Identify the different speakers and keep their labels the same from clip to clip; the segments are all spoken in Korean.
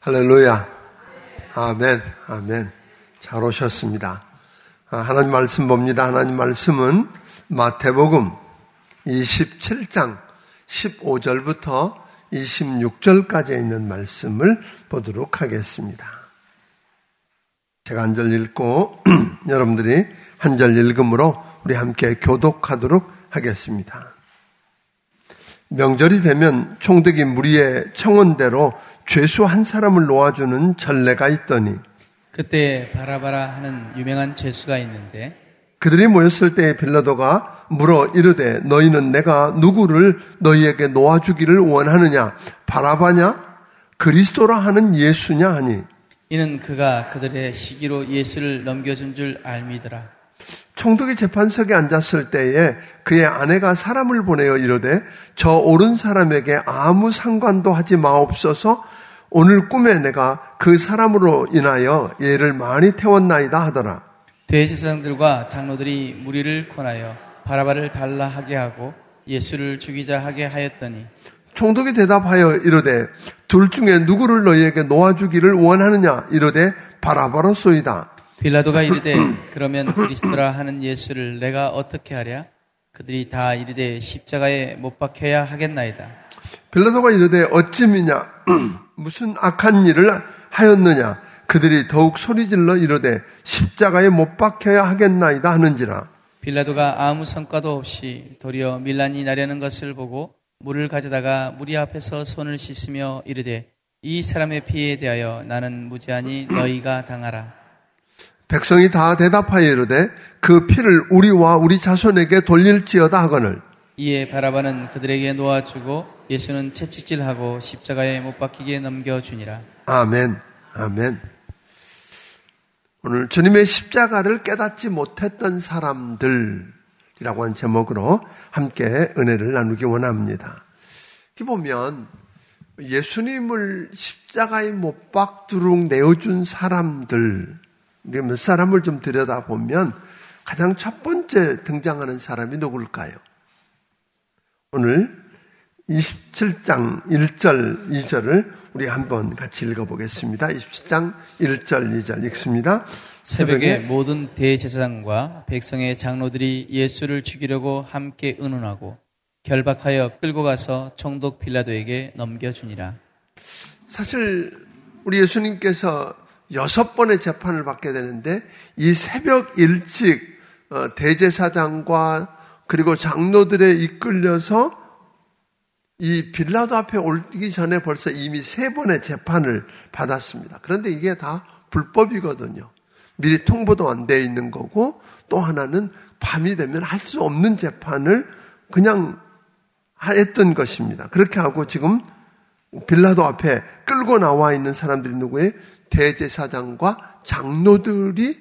Speaker 1: 할렐루야. 아멘. 아멘. 잘 오셨습니다. 하나님 말씀 봅니다. 하나님 말씀은 마태복음 27장 15절부터 26절까지 있는 말씀을 보도록 하겠습니다. 제가 한 절 읽고 여러분들이 한 절 읽음으로 우리 함께 교독하도록 하겠습니다. 명절이 되면 총독이 무리의 청원대로 죄수 한 사람을 놓아주는 전례가 있더니
Speaker 2: 그때 바라바라 하는 유명한 죄수가 있는데
Speaker 1: 그들이 모였을 때 빌라도가 물어 이르되 너희는 내가 누구를 너희에게 놓아주기를 원하느냐? 바라바냐? 그리스도라 하는 예수냐? 하니
Speaker 2: 이는 그가 그들의 시기로 예수를 넘겨준 줄 알미더라.
Speaker 1: 총독이 재판석에 앉았을 때에 그의 아내가 사람을 보내어 이르되 저 옳은 사람에게 아무 상관도 하지 마옵소서. 오늘 꿈에 내가 그 사람으로 인하여 얘를 많이 태웠나이다 하더라.
Speaker 2: 대제사장들과 장로들이 무리를 권하여 바라바를 달라 하게 하고 예수를 죽이자 하게 하였더니
Speaker 1: 총독이 대답하여 이르되 둘 중에 누구를 너희에게 놓아주기를 원하느냐? 이르되 바라바로소이다.
Speaker 2: 빌라도가 이르되 그러면 그리스도라 하는 예수를 내가 어떻게 하랴? 그들이 다 이르되 십자가에 못 박혀야 하겠나이다.
Speaker 1: 빌라도가 이르되 어찌미냐? 무슨 악한 일을 하였느냐? 그들이 더욱 소리질러 이르되 십자가에 못 박혀야 하겠나이다 하는지라.
Speaker 2: 빌라도가 아무 성과도 없이 도리어 밀란이 나려는 것을 보고 물을 가져다가 무리 앞에서 손을 씻으며 이르되 이 사람의 피에 대하여 나는 무죄하니 너희가 당하라.
Speaker 1: 백성이 다 대답하여 이르되 그 피를 우리와 우리 자손에게 돌릴지어다 하거늘.
Speaker 2: 이에 바라바는 그들에게 놓아주고 예수는 채찍질하고 십자가에 못 박히게 넘겨주니라.
Speaker 1: 아멘. 아멘. 오늘 주님의 십자가를 깨닫지 못했던 사람들이라고 하는 제목으로 함께 은혜를 나누기 원합니다. 여기 보면 예수님을 십자가에 못 박도록 내어준 사람들, 몇 사람을 좀 들여다보면 가장 첫 번째 등장하는 사람이 누굴까요? 오늘 27장 1절 2절을 우리 한번 같이 읽어보겠습니다. 27장 1절 2절 읽습니다.
Speaker 2: 새벽에 모든 대제사장과 백성의 장로들이 예수를 죽이려고 함께 의논하고 결박하여 끌고 가서 총독 빌라도에게 넘겨주니라. 사실
Speaker 1: 우리 예수님께서 6번의 재판을 받게 되는데 이 새벽 일찍 대제사장과 그리고 장로들에 이끌려서 이 빌라도 앞에 오기 전에 벌써 이미 3번의 재판을 받았습니다. 그런데 이게 다 불법이거든요. 미리 통보도 안 돼 있는 거고 또 하나는 밤이 되면 할 수 없는 재판을 그냥 했던 것입니다. 그렇게 하고 지금 빌라도 앞에 끌고 나와 있는 사람들이 누구예요? 대제사장과 장로들이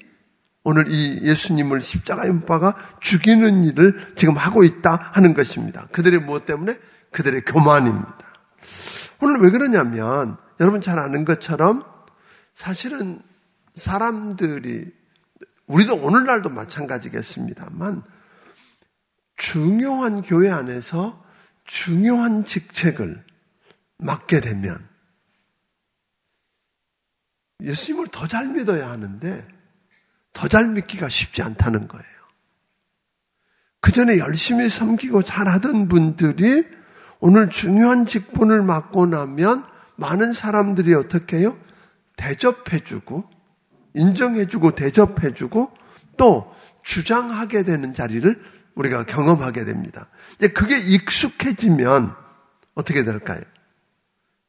Speaker 1: 오늘 이 예수님을 십자가에 못 박아 죽이는 일을 지금 하고 있다 하는 것입니다. 그들의 무엇 때문에? 그들의 교만입니다. 오늘 왜 그러냐면 여러분 잘 아는 것처럼 사실은 사람들이 우리도 오늘날도 마찬가지겠습니다만 중요한 교회 안에서 중요한 직책을 맡게 되면 예수님을 더 잘 믿어야 하는데 더 잘 믿기가 쉽지 않다는 거예요. 그 전에 열심히 섬기고 잘하던 분들이 오늘 중요한 직분을 맡고 나면 많은 사람들이 어떻게 해요? 대접해주고 인정해주고 대접해주고 또 주장하게 되는 자리를 우리가 경험하게 됩니다. 이제 그게 익숙해지면 어떻게 될까요?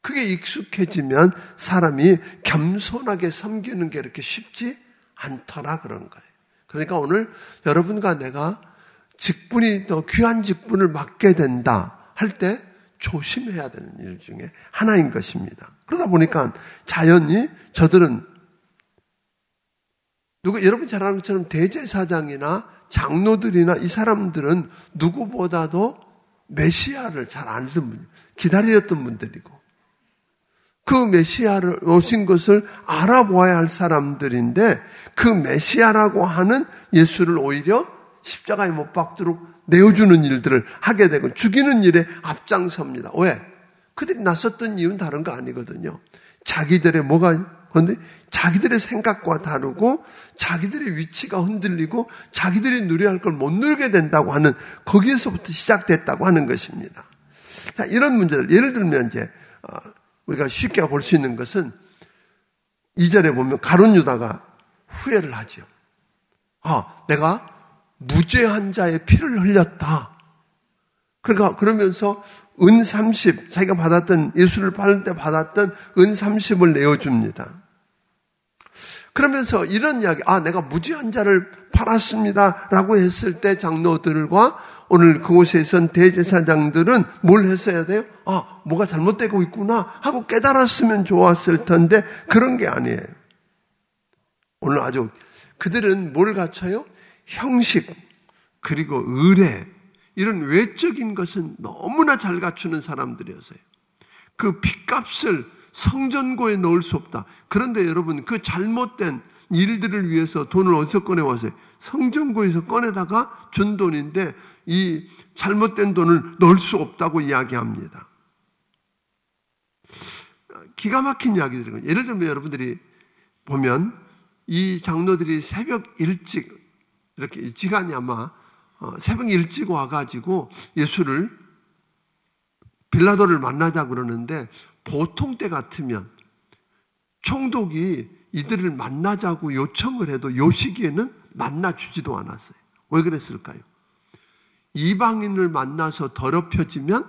Speaker 1: 그게 익숙해지면 사람이 겸손하게 섬기는 게 이렇게 쉽지 않더라 그런 거예요. 그러니까 오늘 여러분과 내가 직분이 더 귀한 직분을 맡게 된다 할 때 조심해야 되는 일 중에 하나인 것입니다. 그러다 보니까 자연히 저들은 여러분 잘 아는 것처럼 대제사장이나 장로들이나 이 사람들은 누구보다도 메시아를 잘 알던 분, 기다렸던 분들이고 그 메시아를 오신 것을 알아보아야 할 사람들인데 그 메시아라고 하는 예수를 오히려 십자가에 못 박도록 내어주는 일들을 하게 되고 죽이는 일에 앞장섭니다. 왜? 그들이 나섰던 이유는 다른 거 아니거든요. 자기들의 자기들의 생각과 다르고 자기들의 위치가 흔들리고 자기들이 누려야 할 걸 못 누리게 된다고 하는 거기에서부터 시작됐다고 하는 것입니다. 자, 이런 문제들 예를 들면 이제 우리가 쉽게 볼 수 있는 것은 2절에 보면 가룟 유다가 후회를 하죠. 내가 무죄한 자의 피를 흘렸다. 그러면서 은 30, 자기가 받았던, 예수를 팔을 때 받았던 은 30을 내어줍니다. 그러면서 이런 이야기, 내가 무죄한 자를 팔았습니다. 라고 했을 때 장로들과 오늘 그곳에 선 대제사장들은 뭘 했어야 돼요? 뭐가 잘못되고 있구나 하고 깨달았으면 좋았을 텐데 그런 게 아니에요. 오늘 아주 그들은 뭘 갖춰요? 형식, 그리고 의례, 이런 외적인 것은 너무나 잘 갖추는 사람들이었어요. 그 핏값을 성전고에 넣을 수 없다. 그런데 여러분, 그 잘못된 일들을 위해서 돈을 어디서 꺼내왔어요? 성전고에서 꺼내다가 준 돈인데 이 잘못된 돈을 넣을 수 없다고 이야기합니다. 기가 막힌 이야기들이거든요. 예를 들면 여러분들이 보면 이 장로들이 새벽 일찍 이렇게 일찍이 아마 새벽 일찍 와가지고 예수를 빌라도를 만나자 그러는데 보통 때 같으면 총독이 이들을 만나자고 요청을 해도 요 시기에는 만나주지도 않았어요. 왜 그랬을까요? 이방인을 만나서 더럽혀지면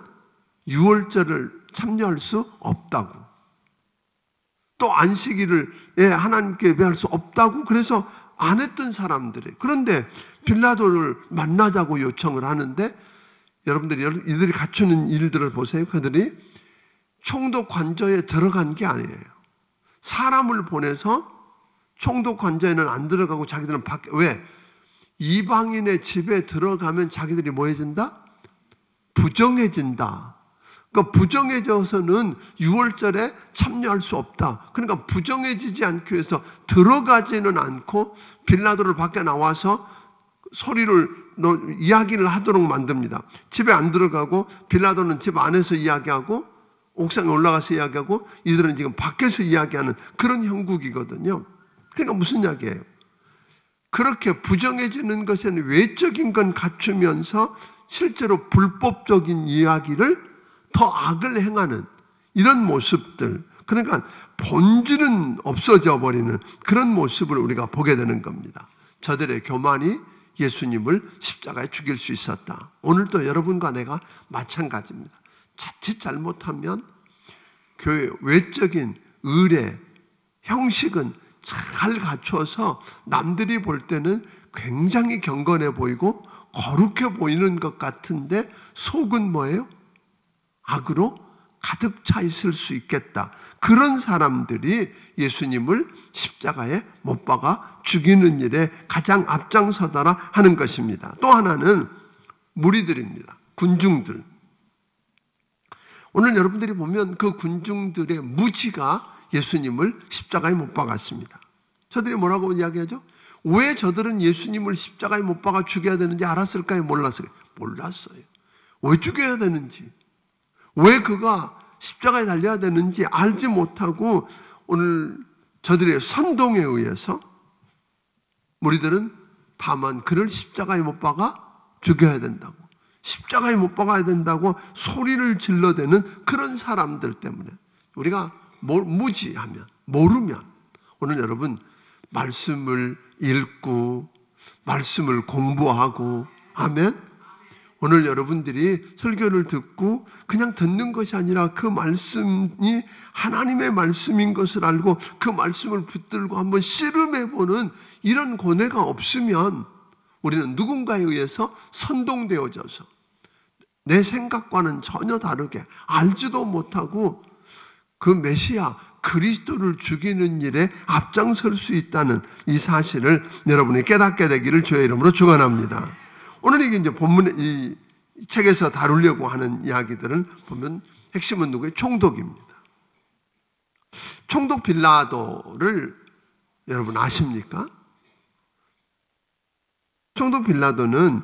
Speaker 1: 유월절을 참여할 수 없다고, 또 안식일을 하나님께 예배할 수 없다고 그래서 안 했던 사람들이에요. 그런데 빌라도를 만나자고 요청을 하는데 여러분들이 이들이 갖추는 일들을 보세요. 그들이 총독 관저에 들어간 게 아니에요. 사람을 보내서 총독 관저에는 안 들어가고 자기들은 밖에, 왜? 이방인의 집에 들어가면 자기들이 뭐 해진다? 부정해진다. 그러니까 부정해져서는 유월절에 참여할 수 없다. 그러니까 부정해지지 않기 위해서 들어가지는 않고 빌라도를 밖에 나와서 이야기를 하도록 만듭니다. 집에 안 들어가고 빌라도는 집 안에서 이야기하고 옥상에 올라가서 이야기하고 이들은 지금 밖에서 이야기하는 그런 형국이거든요. 그러니까 무슨 이야기예요? 그렇게 부정해지는 것에는 외적인 건 갖추면서 실제로 불법적인 이야기를 더 악을 행하는 이런 모습들, 그러니까 본질은 없어져 버리는 그런 모습을 우리가 보게 되는 겁니다. 저들의 교만이 예수님을 십자가에 죽일 수 있었다. 오늘도 여러분과 내가 마찬가지입니다. 자칫 잘못하면 교회 외적인 의례, 형식은 잘 갖춰서 남들이 볼 때는 굉장히 경건해 보이고 거룩해 보이는 것 같은데 속은 뭐예요? 악으로 가득 차 있을 수 있겠다. 그런 사람들이 예수님을 십자가에 못 박아 죽이는 일에 가장 앞장서다라 하는 것입니다. 또 하나는 무리들입니다. 군중들. 오늘 여러분들이 보면 그 군중들의 무지가 예수님을 십자가에 못 박았습니다. 저들이 뭐라고 이야기하죠? 왜 저들은 예수님을 십자가에 못 박아 죽여야 되는지 알았을까요? 몰랐어요. 몰랐어요. 왜 죽여야 되는지, 왜 그가 십자가에 달려야 되는지 알지 못하고 오늘 저들의 선동에 의해서 우리들은 다만 그를 십자가에 못 박아 죽여야 된다고, 십자가에 못 박아야 된다고 소리를 질러대는 그런 사람들 때문에 우리가 무지하면, 모르면, 오늘 여러분 말씀을 읽고 말씀을 공부하고 하면, 오늘 여러분들이 설교를 듣고 그냥 듣는 것이 아니라 그 말씀이 하나님의 말씀인 것을 알고 그 말씀을 붙들고 한번 씨름해보는 이런 고뇌가 없으면 우리는 누군가에 의해서 선동되어져서 내 생각과는 전혀 다르게 알지도 못하고 그 메시아 그리스도를 죽이는 일에 앞장설 수 있다는 이 사실을 여러분이 깨닫게 되기를 주의 이름으로 축원합니다. 오늘 이게 이제 본문에 이 책에서 다루려고 하는 이야기들을 보면 핵심은 누구예요? 총독입니다. 총독 빌라도를 여러분 아십니까? 총독 빌라도는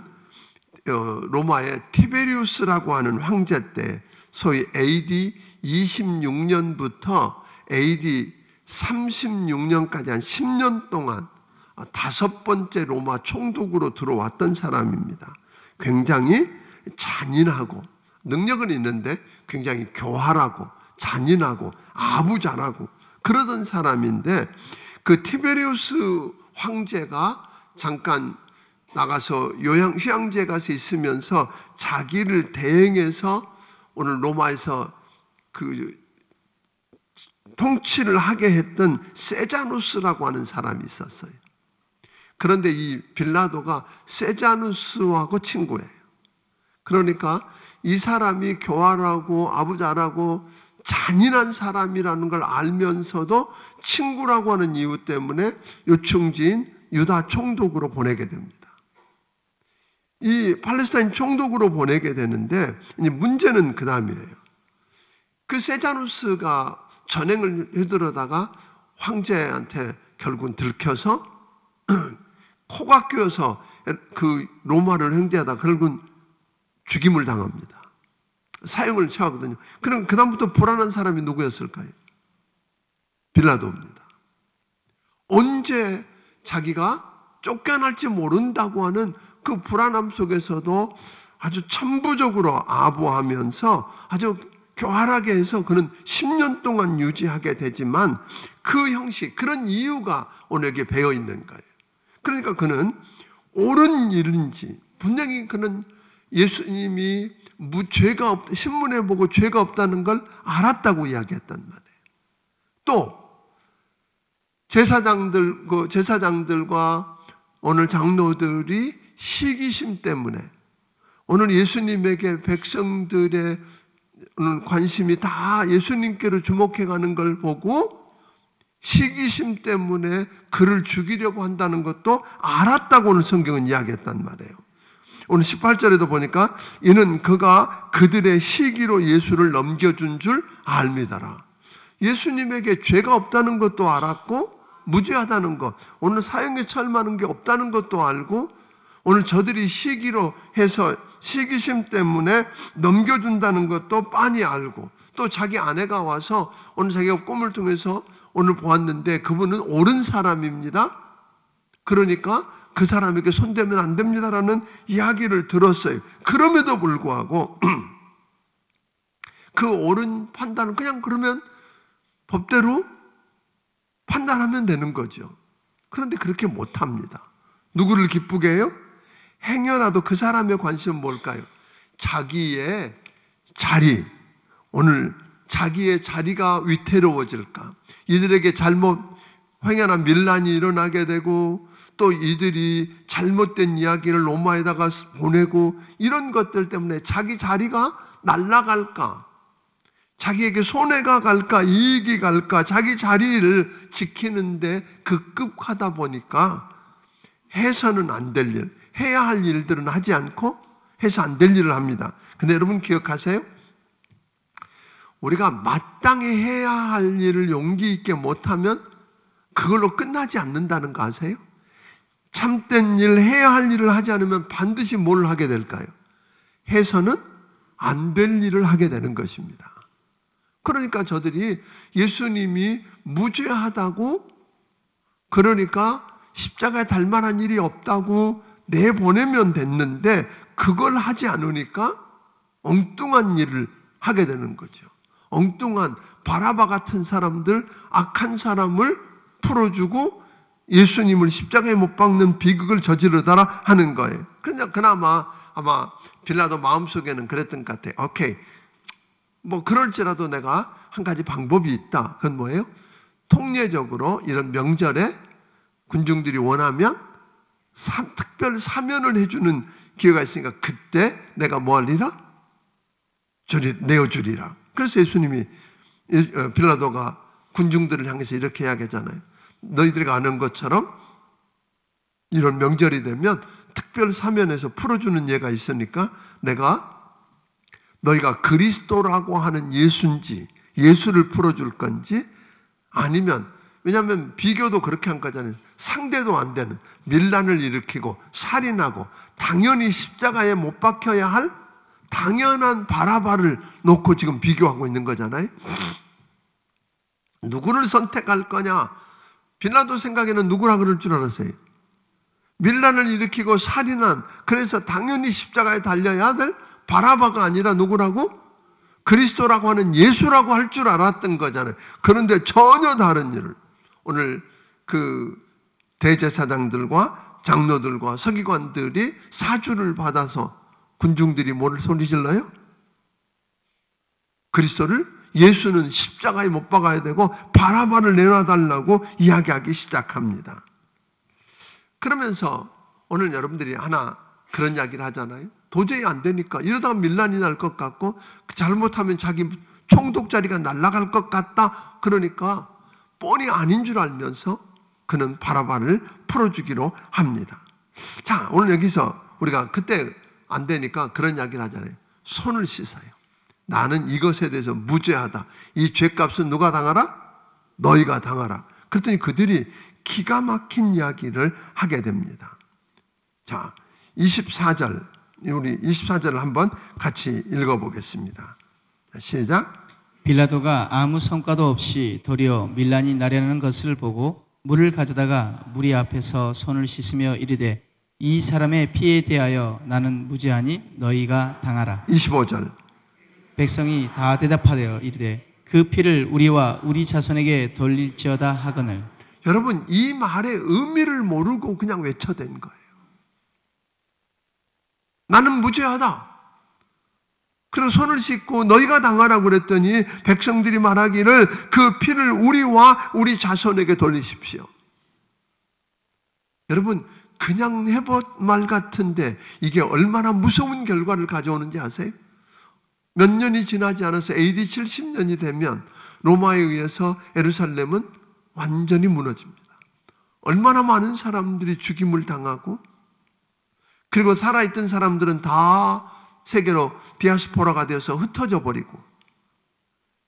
Speaker 1: 로마의 티베리우스라고 하는 황제 때 소위 AD 26년부터 AD 36년까지 한 10년 동안 5번째 로마 총독으로 들어왔던 사람입니다. 굉장히 잔인하고 능력은 있는데 굉장히 교활하고 잔인하고 아부자라고 그러던 사람인데, 그 티베리우스 황제가 잠깐 나가서 휴양지에 가서 있으면서 자기를 대행해서 오늘 로마에서 그 통치를 하게 했던 세자누스라고 하는 사람이 있었어요. 그런데 이 빌라도가 세자누스하고 친구예요. 그러니까 이 사람이 교활하고 아부자라고 잔인한 사람이라는 걸 알면서도 친구라고 하는 이유 때문에 요충지인 유다 총독으로 보내게 됩니다. 이 팔레스타인 총독으로 보내게 되는데, 이제 문제는 그 다음이에요. 그 세자누스가 전행을 해들어다가 황제한테 결국은 들켜서 코가 끼어서 그 로마를 횡대하다 결국은 죽임을 당합니다. 사형을 처하거든요. 그럼 그다음부터 불안한 사람이 누구였을까요? 빌라도입니다. 언제 자기가 쫓겨날지 모른다고 하는 그 불안함 속에서도 아주 천부적으로 아부하면서 아주 교활하게 해서 그는 10년 동안 유지하게 되지만, 그 형식, 그런 이유가 오늘 여기에 배어 있는 거예요. 그러니까 그는 옳은 일인지, 분명히 그는 예수님이 죄가 없다, 신문에 보고 죄가 없다는 걸 알았다고 이야기했단 말이에요. 또 제사장들과 오늘 장로들이 시기심 때문에 오늘 예수님에게 백성들의 관심이 다 예수님께로 주목해가는 걸 보고 시기심 때문에 그를 죽이려고 한다는 것도 알았다고 오늘 성경은 이야기했단 말이에요. 오늘 18절에도 보니까 이는 그가 그들의 시기로 예수를 넘겨준 줄 알미다라. 예수님에게 죄가 없다는 것도 알았고 무죄하다는 것, 오늘 사형에 처하는 게 없다는 것도 알고, 오늘 저들이 시기로 해서 시기심 때문에 넘겨준다는 것도 빤히 알고, 또 자기 아내가 와서 오늘 자기가 꿈을 통해서 오늘 보았는데 그분은 옳은 사람입니다. 그러니까 그 사람에게 손대면 안 됩니다라는 이야기를 들었어요. 그럼에도 불구하고 그 옳은 판단은 그냥 그러면 법대로 판단하면 되는 거죠. 그런데 그렇게 못합니다. 누구를 기쁘게 해요? 행여라도 그 사람의 관심은 뭘까요? 자기의 자리, 오늘 자기의 자리가 위태로워질까? 이들에게 잘못 횡연한 밀란이 일어나게 되고, 또 이들이 잘못된 이야기를 로마에다가 보내고, 이런 것들 때문에 자기 자리가 날아갈까? 자기에게 손해가 갈까? 이익이 갈까? 자기 자리를 지키는데 급급하다 보니까 해서는 안 될 일, 해야 할 일들은 하지 않고 해서 안 될 일을 합니다. 근데 여러분 기억하세요? 우리가 마땅히 해야 할 일을 용기 있게 못하면 그걸로 끝나지 않는다는 거 아세요? 참된 일, 해야 할 일을 하지 않으면 반드시 뭘 하게 될까요? 해서는 안 될 일을 하게 되는 것입니다. 그러니까 저들이 예수님이 무죄하다고, 그러니까 십자가에 달 만한 일이 없다고 내보내면 됐는데 그걸 하지 않으니까 엉뚱한 일을 하게 되는 거죠. 엉뚱한 바라바 같은 사람들, 악한 사람을 풀어주고 예수님을 십자가에 못 박는 비극을 저지르다라 하는 거예요. 그나마 아마 빌라도 마음속에는 그랬던 것 같아요. 오케이, 뭐 그럴지라도 내가 한 가지 방법이 있다. 그건 뭐예요? 통례적으로 이런 명절에 군중들이 원하면 특별 사면을 해주는 기회가 있으니까 그때 내가 뭐 하리라? 내어주리라. 그래서 예수님이, 빌라도가 군중들을 향해서 이렇게 이야기하잖아요. 너희들이 아는 것처럼 이런 명절이 되면 특별 사면에서 풀어주는 예가 있으니까 내가 너희가 그리스도라고 하는 예수인지, 예수를 풀어줄 건지, 아니면, 왜냐하면 비교도 그렇게 한 거잖아요. 상대도 안 되는 밀란을 일으키고 살인하고 당연히 십자가에 못 박혀야 할 당연한 바라바를 놓고 지금 비교하고 있는 거잖아요. 누구를 선택할 거냐? 빌라도 생각에는 누구라 그럴 줄 알았어요. 밀란을 일으키고 살인한, 그래서 당연히 십자가에 달려야 될 바라바가 아니라 누구라고? 그리스도라고 하는 예수라고 할 줄 알았던 거잖아요. 그런데 전혀 다른 일을 오늘 그 대제사장들과 장로들과 서기관들이 사주를 받아서 군중들이 뭐를 소리질러요? 그리스도를, 예수는 십자가에 못 박아야 되고 바라바를 내놔달라고 이야기하기 시작합니다. 그러면서 오늘 여러분들이 하나 그런 이야기를 하잖아요. 도저히 안 되니까 이러다가 밀란이 날 것 같고 잘못하면 자기 총독자리가 날아갈 것 같다. 그러니까 뻔히 아닌 줄 알면서 그는 바라바를 풀어주기로 합니다. 자, 오늘 여기서 우리가 그때 안 되니까 그런 이야기를 하잖아요. 손을 씻어요. 나는 이것에 대해서 무죄하다. 이 죄값은 누가 당하라? 너희가 당하라. 그랬더니 그들이 기가 막힌 이야기를 하게 됩니다. 자, 24절, 우리 24절을 한번 같이 읽어보겠습니다. 시작.
Speaker 2: 빌라도가 아무 성과도 없이 도리어 밀란이 나려는 것을 보고 물을 가져다가 무리 앞에서 손을 씻으며 이르되 이 사람의 피에 대하여 나는 무죄하니 너희가 당하라.
Speaker 1: 25절.
Speaker 2: 백성이 다 대답하여 이르되 그 피를 우리와 우리 자손에게 돌릴지어다 하거늘.
Speaker 1: 여러분, 이 말의 의미를 모르고 그냥 외쳐댄 거예요. 나는 무죄하다. 그리고 손을 씻고 너희가 당하라고 그랬더니 백성들이 말하기를 그 피를 우리와 우리 자손에게 돌리십시오. 여러분, 그냥 해본 말 같은데 이게 얼마나 무서운 결과를 가져오는지 아세요? 몇 년이 지나지 않아서 AD 70년이 되면 로마에 의해서 예루살렘은 완전히 무너집니다. 얼마나 많은 사람들이 죽임을 당하고, 그리고 살아있던 사람들은 다 세계로 디아스포라가 되어서 흩어져 버리고,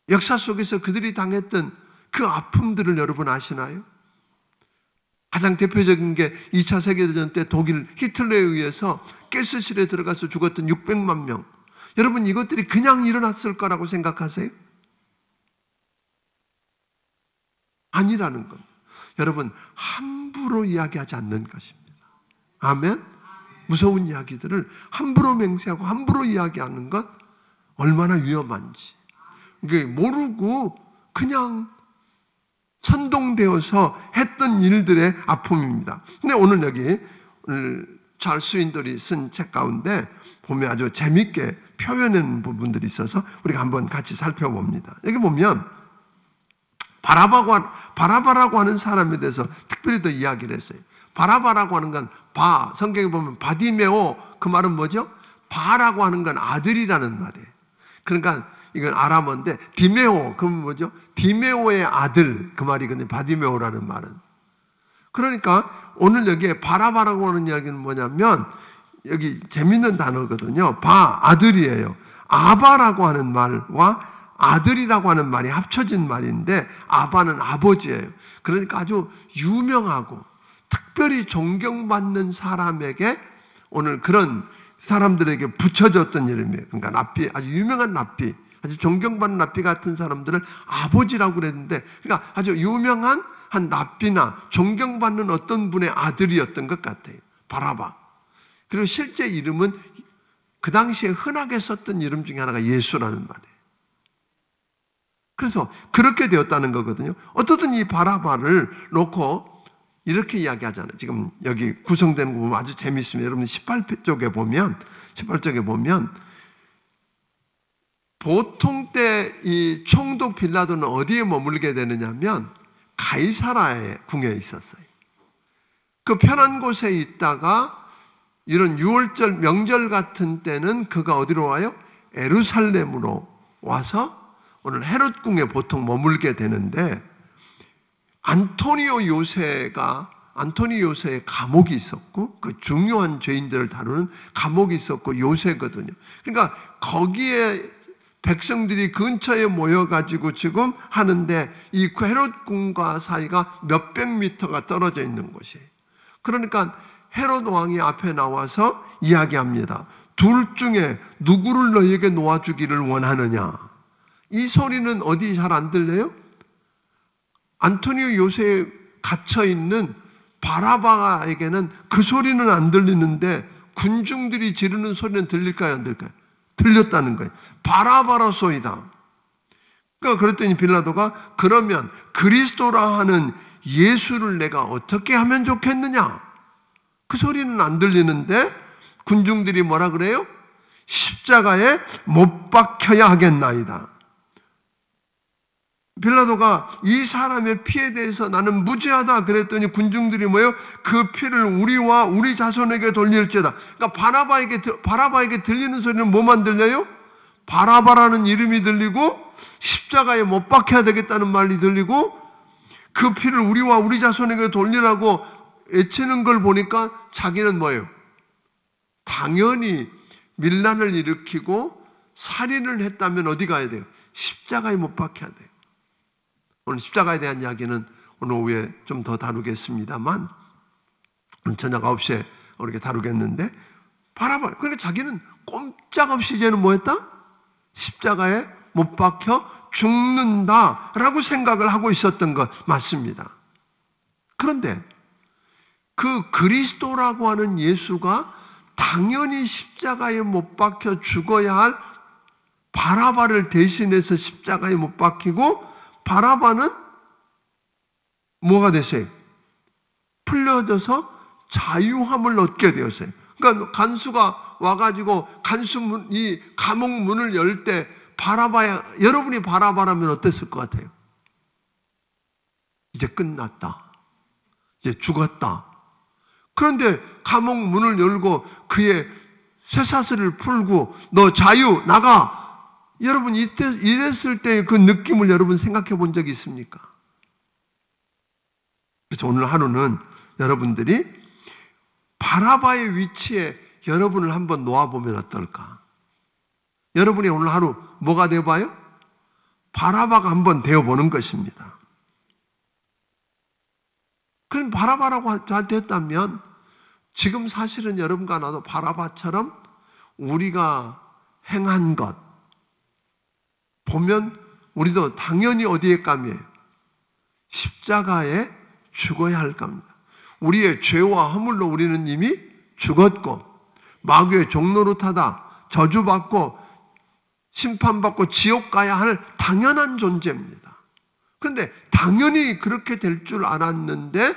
Speaker 1: 역사 속에서 그들이 당했던 그 아픔들을 여러분 아시나요? 가장 대표적인 게 2차 세계대전 때 독일 히틀러에 의해서 가스실에 들어가서 죽었던 600만 명. 여러분, 이것들이 그냥 일어났을 거라고 생각하세요? 아니라는 겁니다. 여러분, 함부로 이야기하지 않는 것입니다. 아멘? 무서운 이야기들을 함부로 맹세하고 함부로 이야기하는 것 얼마나 위험한지. 이게 모르고 그냥 선동되어서 했던 일들의 아픔입니다. 근데 오늘 여기 찰스 윈들이 쓴 책 가운데 보면 아주 재밌게 표현한 부분들이 있어서 우리가 한번 같이 살펴봅니다. 여기 보면 바라바라고 하는 사람에 대해서 특별히 더 이야기를 했어요. 바라바라고 하는 건 성경에 보면 바디메오, 그 말은 뭐죠? 바라고 하는 건 아들이라는 말이에요. 그러니까 이건 아람어인데 디메오, 그건 뭐죠? 디메오의 아들, 그 말이거든요. 바디메오라는 말은. 그러니까 오늘 여기에 바라바라고 하는 이야기는 뭐냐면 여기 재밌는 단어거든요. 아들이에요. 아바라고 하는 말과 아들이라고 하는 말이 합쳐진 말인데 아바는 아버지예요. 그러니까 아주 유명하고 특별히 존경받는 사람에게 오늘 그런 사람들에게 붙여졌던 이름이에요. 그러니까 랍비, 아주 유명한 랍비, 아주 존경받는 랍비 같은 사람들을 아버지라고 그랬는데, 그러니까 아주 유명한 한 랍비나 존경받는 어떤 분의 아들이었던 것 같아요. 바라바. 그리고 실제 이름은 그 당시에 흔하게 썼던 이름 중에 하나가 예수라는 말이에요. 그래서 그렇게 되었다는 거거든요. 어떻든 이 바라바를 놓고 이렇게 이야기하잖아요. 지금 여기 구성되는 거 보면 아주 재미있습니다. 여러분 18쪽에 보면 보통 때 이 총독 빌라도는 어디에 머물게 되느냐면 가이사라의 궁에 있었어요. 그 편한 곳에 있다가 이런 6월절 명절 같은 때는 그가 어디로 와요? 예루살렘으로 와서 오늘 헤롯 궁에 보통 머물게 되는데, 안토니오 요새의 감옥이 있었고, 그 중요한 죄인들을 다루는 감옥이 있었고 요새거든요. 그러니까 거기에 백성들이 근처에 모여가지고 지금 하는데 이 헤롯 궁과 사이가 몇백 미터가 떨어져 있는 곳이에요. 그러니까 헤롯 왕이 앞에 나와서 이야기합니다. 둘 중에 누구를 너희에게 놓아주기를 원하느냐? 이 소리는 어디 잘 안 들려요? 안토니오 요새에 갇혀있는 바라바에게는 그 소리는 안 들리는데 군중들이 지르는 소리는 들릴까요, 안 들릴까요? 들렸다는 거예요. 바라바라소이다. 그러니까 그랬더니 빌라도가 그러면 그리스도라 하는 예수를 내가 어떻게 하면 좋겠느냐? 그 소리는 안 들리는데 군중들이 뭐라 그래요? 십자가에 못 박혀야 하겠나이다. 빌라도가 이 사람의 피에 대해서 나는 무죄하다 그랬더니 군중들이 뭐예요? 그 피를 우리와 우리 자손에게 돌릴지어다. 그러니까 바라바에게 들리는 소리는 뭐만 들려요? 바라바라는 이름이 들리고 십자가에 못 박혀야 되겠다는 말이 들리고 그 피를 우리와 우리 자손에게 돌리라고 외치는 걸 보니까 자기는 뭐예요? 당연히 밀란을 일으키고 살인을 했다면 어디 가야 돼요? 십자가에 못 박혀야 돼요. 오늘 십자가에 대한 이야기는 오늘 오후에 좀 더 다루겠습니다만 오늘 저녁 9시에 이렇게 다루겠는데 바라봐. 그러니까 자기는 꼼짝없이 이제는 뭐 했다? 십자가에 못 박혀 죽는다라고 생각을 하고 있었던 것 맞습니다. 그런데 그 그리스도라고 하는 예수가 당연히 십자가에 못 박혀 죽어야 할 바라바를 대신해서 십자가에 못 박히고 바라바는 뭐가 됐어요? 풀려져서 자유함을 얻게 되었어요. 그러니까 간수가 와가지고 이 감옥 문을 열 때 바라바야, 여러분이 바라바라면 어땠을 것 같아요? 이제 끝났다. 이제 죽었다. 그런데 감옥 문을 열고 그의 쇠사슬을 풀고 너 자유 나가. 여러분 이랬을 때 그 느낌을 여러분 생각해 본 적이 있습니까? 그래서 오늘 하루는 여러분들이 바라바의 위치에 여러분을 한번 놓아보면 어떨까? 여러분이 오늘 하루 뭐가 되어봐요? 바라바가 한번 되어보는 것입니다. 그럼 바라바라고 됐다면 지금 사실은 여러분과 나도 바라바처럼 우리가 행한 것 보면 우리도 당연히 어디에 감이에요? 십자가에 죽어야 할 겁니다. 우리의 죄와 허물로 우리는 이미 죽었고 마귀의 종노릇하다 저주받고 심판받고 지옥 가야 할 당연한 존재입니다. 그런데 당연히 그렇게 될 줄 알았는데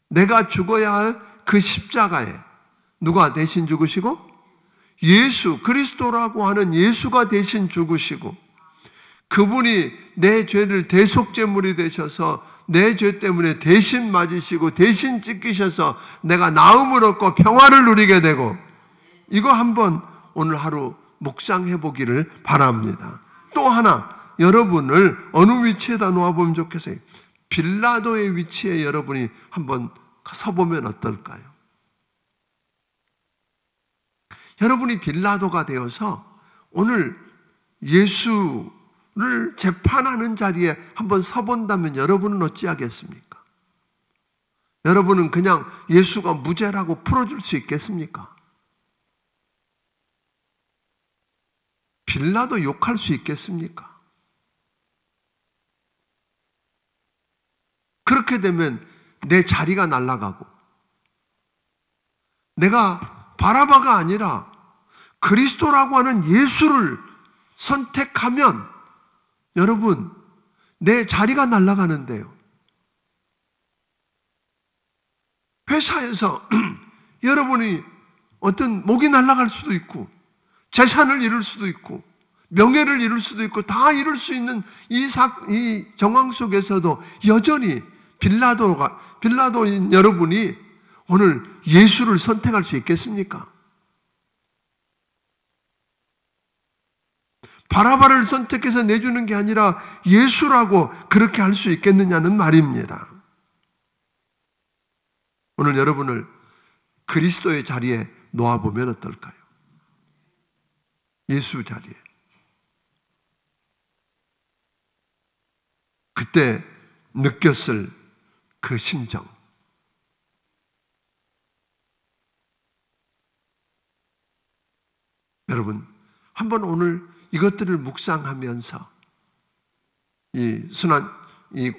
Speaker 1: 내가 죽어야 할 그 십자가에 누가 대신 죽으시고? 예수, 그리스도라고 하는 예수가 대신 죽으시고 그분이 내 죄를 대속제물이 되셔서 내 죄 때문에 대신 맞으시고 대신 찢기셔서 내가 나음을 얻고 평화를 누리게 되고 이거 한번 오늘 하루 묵상해 보기를 바랍니다. 또 하나 여러분을 어느 위치에다 놓아보면 좋겠어요? 빌라도의 위치에 여러분이 한번 서보면 어떨까요? 여러분이 빌라도가 되어서 오늘 예수를 재판하는 자리에 한번 서본다면 여러분은 어찌하겠습니까? 여러분은 그냥 예수가 무죄라고 풀어줄 수 있겠습니까? 빌라도 욕할 수 있겠습니까? 그렇게 되면 내 자리가 날아가고 내가 바라바가 아니라 그리스도라고 하는 예수를 선택하면 여러분 내 자리가 날아가는데요. 회사에서 여러분이 어떤 목이 날아갈 수도 있고 재산을 잃을 수도 있고 명예를 잃을 수도 있고 다 잃을 수 있는 이 정황 속에서도 여전히 빌라도인 여러분이 오늘 예수를 선택할 수 있겠습니까? 바라바를 선택해서 내주는 게 아니라 예수라고 그렇게 할 수 있겠느냐는 말입니다. 오늘 여러분을 그리스도의 자리에 놓아보면 어떨까요? 예수 자리에. 그때 느꼈을 그 심정. 여러분, 한번 오늘 이것들을 묵상하면서 이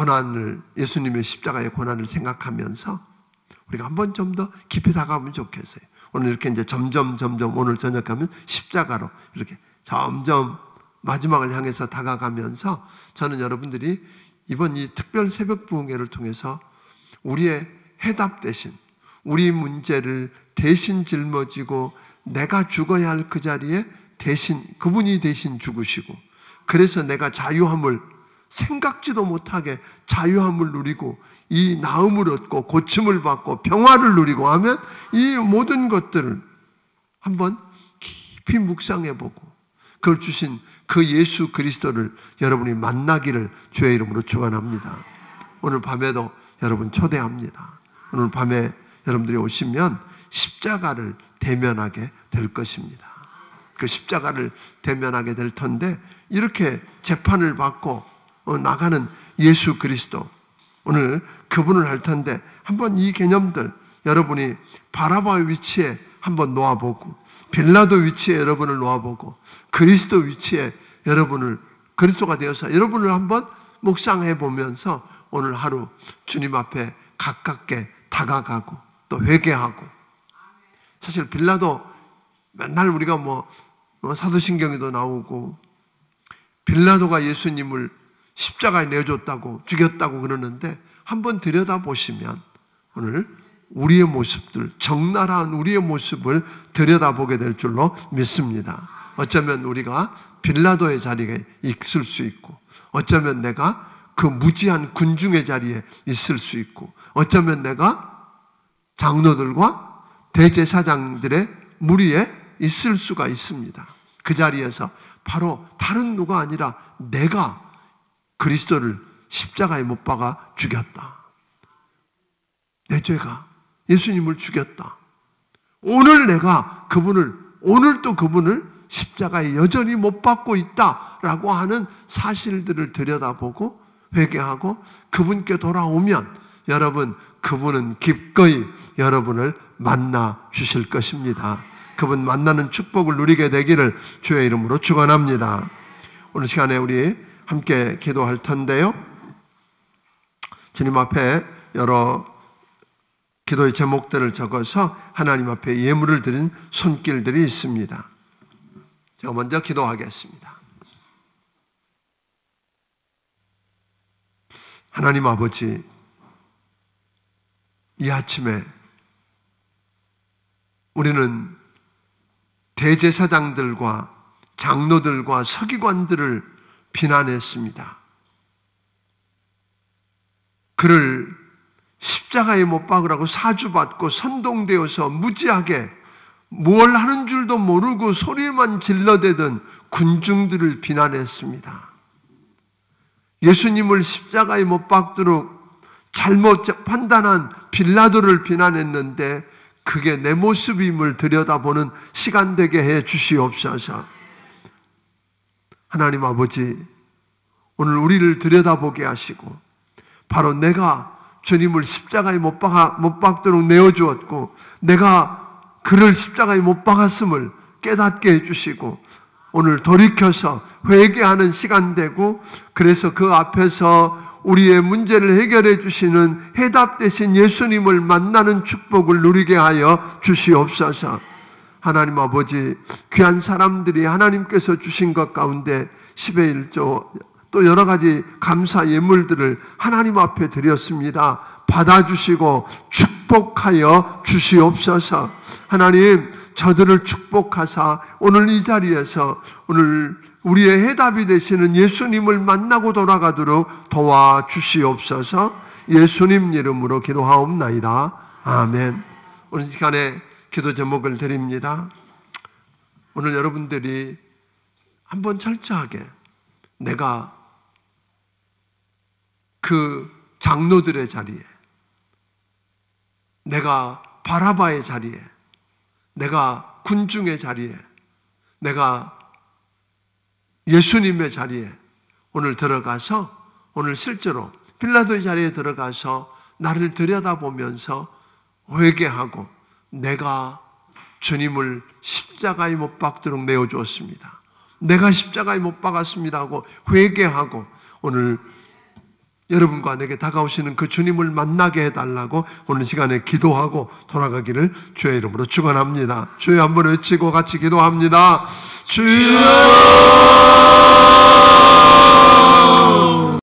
Speaker 1: 고난을, 예수님의 십자가의 고난을 생각하면서 우리가 한번 좀 더 깊이 다가가면 좋겠어요. 오늘 이렇게 이제 점점 오늘 저녁 가면 십자가로 이렇게 점점 마지막을 향해서 다가가면서 저는 여러분들이 이번 이 특별 새벽 부흥회를 통해서 우리의 해답 대신, 우리 문제를 대신 짊어지고 내가 죽어야 할 그 자리에 대신, 그분이 대신 죽으시고, 그래서 내가 자유함을, 생각지도 못하게 자유함을 누리고 이 나음을 얻고 고침을 받고 평화를 누리고 하면 이 모든 것들을 한번 깊이 묵상해보고 그걸 주신 그 예수 그리스도를 여러분이 만나기를 주의 이름으로 축원합니다. 오늘 밤에도 여러분 초대합니다. 오늘 밤에 여러분들이 오시면 십자가를 대면하게 될 것입니다. 그 십자가를 대면하게 될 텐데 이렇게 재판을 받고 나가는 예수 그리스도, 오늘 그분을 할 텐데 한번 이 개념들 여러분이 바라바의 위치에 한번 놓아보고 빌라도 위치에 여러분을 놓아보고 그리스도 위치에 여러분을, 그리스도가 되어서 여러분을 한번 묵상해 보면서 오늘 하루 주님 앞에 가깝게 다가가고 또 회개하고, 사실 빌라도 맨날 우리가 사도신경에도 나오고 빌라도가 예수님을 십자가에 내줬다고, 죽였다고 그러는데 한번 들여다보시면 오늘 우리의 모습들, 적나라한 우리의 모습을 들여다보게 될 줄로 믿습니다. 어쩌면 우리가 빌라도의 자리에 있을 수 있고, 어쩌면 내가 그 무지한 군중의 자리에 있을 수 있고, 어쩌면 내가 장로들과 대제사장들의 무리에 있을 수가 있습니다. 그 자리에서 바로 다른 누가 아니라 내가 그리스도를 십자가에 못 박아 죽였다. 내 죄가 예수님을 죽였다. 오늘 내가 그분을, 오늘 또 그분을 십자가에 여전히 못 박고 있다라고 하는 사실들을 들여다보고 회개하고 그분께 돌아오면 여러분, 그분은 기꺼이 여러분을 만나 주실 것입니다. 그분 만나는 축복을 누리게 되기를 주의 이름으로 축원합니다. 오늘 시간에 우리 함께 기도할 텐데요. 주님 앞에 여러 기도의 제목들을 적어서 하나님 앞에 예물을 드린 손길들이 있습니다. 제가 먼저 기도하겠습니다. 하나님 아버지, 이 아침에 우리는 대제사장들과 장로들과 서기관들을 비난했습니다. 그를 십자가에 못 박으라고 사주받고 선동되어서 무지하게 뭘 하는 줄도 모르고 소리만 질러대던 군중들을 비난했습니다. 예수님을 십자가에 못 박도록 잘못 판단한 빌라도를 비난했는데 그게 내 모습임을 들여다보는 시간 되게 해 주시옵소서. 하나님 아버지, 오늘 우리를 들여다보게 하시고 바로 내가 주님을 십자가에 못 박도록 내어주었고 내가 그를 십자가에 못 박았음을 깨닫게 해주시고 오늘 돌이켜서 회개하는 시간 되고, 그래서 그 앞에서 우리의 문제를 해결해 주시는 해답 되신 예수님을 만나는 축복을 누리게 하여 주시옵소서. 하나님 아버지, 귀한 사람들이 하나님께서 주신 것 가운데 10의 1조 또 여러 가지 감사 예물들을 하나님 앞에 드렸습니다. 받아주시고 축복하여 주시옵소서. 하나님, 저들을 축복하사 오늘 이 자리에서 오늘 우리의 해답이 되시는 예수님을 만나고 돌아가도록 도와주시옵소서. 예수님 이름으로 기도하옵나이다. 아멘. 오늘 시간에 기도 제목을 드립니다. 오늘 여러분들이 한번 철저하게 내가 그 장로들의 자리에, 내가 바라바의 자리에, 내가 군중의 자리에, 내가 예수님의 자리에 오늘 들어가서, 오늘 실제로 빌라도의 자리에 들어가서 나를 들여다보면서 회개하고 내가 주님을 십자가에 못 박도록 내어주었습니다. 내가 십자가에 못 박았습니다 하고 회개하고 오늘 여러분과 내게 다가오시는 그 주님을 만나게 해달라고 오늘 시간에 기도하고 돌아가기를 주의 이름으로 축원합니다. 주여 한번 외치고 같이 기도합니다. 주여